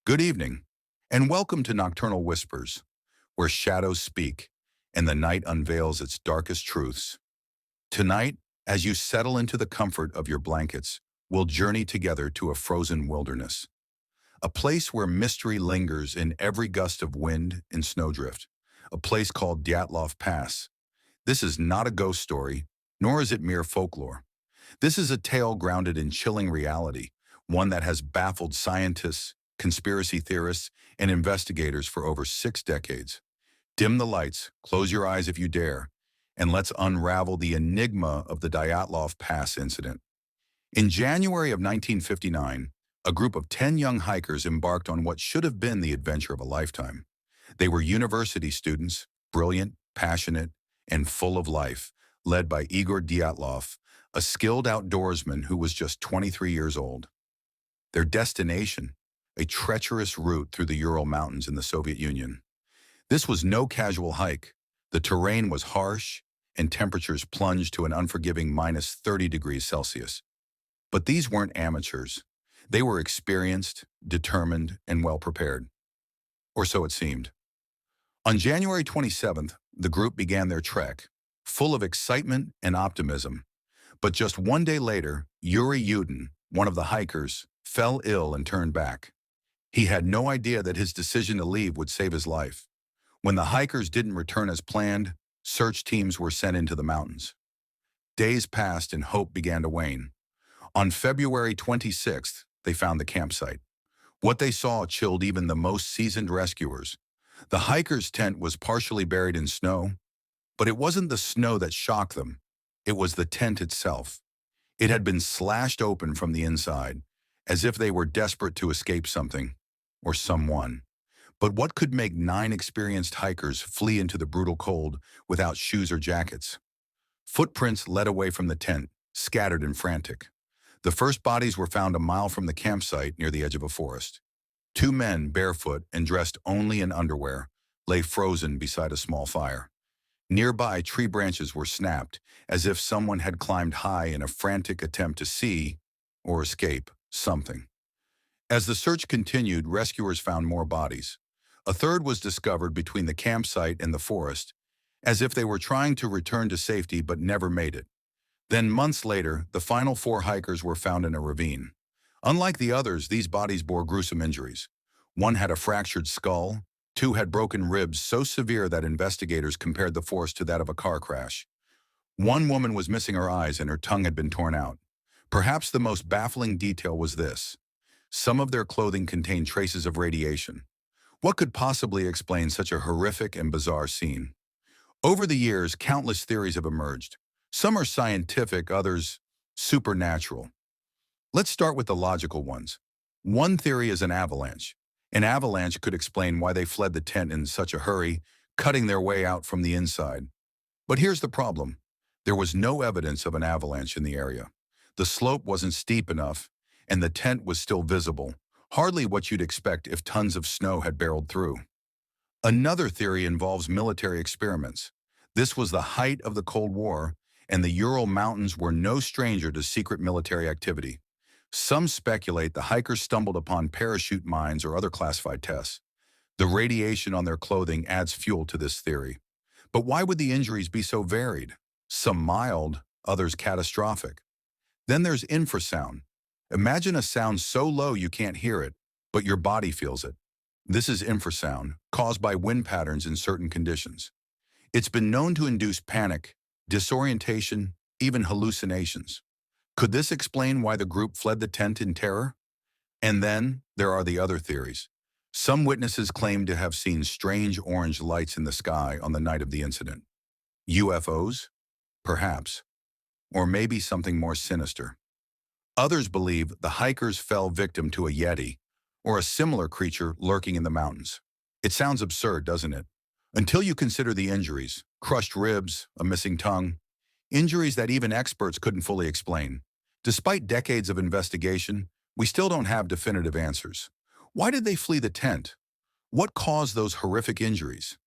Good evening, and welcome to Nocturnal Whispers, where shadows speak and the night unveils its darkest truths. Tonight, as you settle into the comfort of your blankets, we'll journey together to a frozen wilderness, a place where mystery lingers in every gust of wind and snowdrift, a place called Dyatlov Pass. This is not a ghost story, nor is it mere folklore. This is a tale grounded in chilling reality, one that has baffled scientists, conspiracy theorists, and investigators for over 6 decades. Dim the lights, close your eyes if you dare, and let's unravel the enigma of the Dyatlov Pass Incident. In January of 1959, a group of 10 young hikers embarked on what should have been the adventure of a lifetime. They were university students, brilliant, passionate, and full of life, led by Igor Dyatlov, a skilled outdoorsman who was just 23 years old. Their destination, a treacherous route through the Ural Mountains in the Soviet Union. This was no casual hike. The terrain was harsh, and temperatures plunged to an unforgiving minus 30 degrees Celsius. But these weren't amateurs. They were experienced, determined, and well-prepared. Or so it seemed. On January 27th, the group began their trek, full of excitement and optimism. But just one day later, Yuri Yudin, one of the hikers, fell ill and turned back. He had no idea that his decision to leave would save his life. When the hikers didn't return as planned, search teams were sent into the mountains. Days passed and hope began to wane. On February 26th, they found the campsite. What they saw chilled even the most seasoned rescuers. The hikers' tent was partially buried in snow, but it wasn't the snow that shocked them. It was the tent itself. It had been slashed open from the inside, as if they were desperate to escape something, or someone. But what could make 9 experienced hikers flee into the brutal cold without shoes or jackets? Footprints led away from the tent, scattered and frantic. The first bodies were found a mile from the campsite near the edge of a forest. 2 men, barefoot and dressed only in underwear, lay frozen beside a small fire. Nearby, tree branches were snapped, as if someone had climbed high in a frantic attempt to see, or escape, something. As the search continued, rescuers found more bodies. A third was discovered between the campsite and the forest, as if they were trying to return to safety but never made it. Then months later, the final 4 hikers were found in a ravine. Unlike the others, these bodies bore gruesome injuries. One had a fractured skull, 2 had broken ribs so severe that investigators compared the force to that of a car crash. One woman was missing her eyes and her tongue had been torn out. Perhaps the most baffling detail was this. Some of their clothing contained traces of radiation. What could possibly explain such a horrific and bizarre scene? Over the years, countless theories have emerged. Some are scientific, others supernatural. Let's start with the logical ones. One theory is an avalanche. An avalanche could explain why they fled the tent in such a hurry, cutting their way out from the inside. But here's the problem. There was no evidence of an avalanche in the area. The slope wasn't steep enough, and the tent was still visible, hardly what you'd expect if tons of snow had barreled through. Another theory involves military experiments. This was the height of the Cold War, and the Ural Mountains were no stranger to secret military activity. Some speculate the hikers stumbled upon parachute mines or other classified tests. The radiation on their clothing adds fuel to this theory. But why would the injuries be so varied? Some mild, others catastrophic. Then there's infrasound. Imagine a sound so low you can't hear it, but your body feels it. This is infrasound, caused by wind patterns in certain conditions. It's been known to induce panic, disorientation, even hallucinations. Could this explain why the group fled the tent in terror? And then there are the other theories. Some witnesses claim to have seen strange orange lights in the sky on the night of the incident. UFOs? Perhaps. Or maybe something more sinister. Others believe the hikers fell victim to a yeti, or a similar creature lurking in the mountains. It sounds absurd, doesn't it? Until you consider the injuries, crushed ribs, a missing tongue, injuries that even experts couldn't fully explain. Despite decades of investigation, we still don't have definitive answers. Why did they flee the tent? What caused those horrific injuries?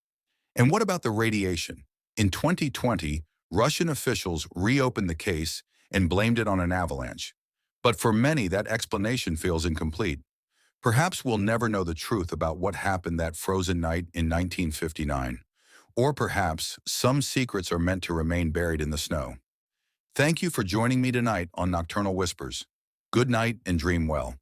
And what about the radiation? In 2020, Russian officials reopened the case and blamed it on an avalanche. But for many, that explanation feels incomplete. Perhaps we'll never know the truth about what happened that frozen night in 1959. Or perhaps some secrets are meant to remain buried in the snow. Thank you for joining me tonight on Nocturnal Whispers. Good night and dream well.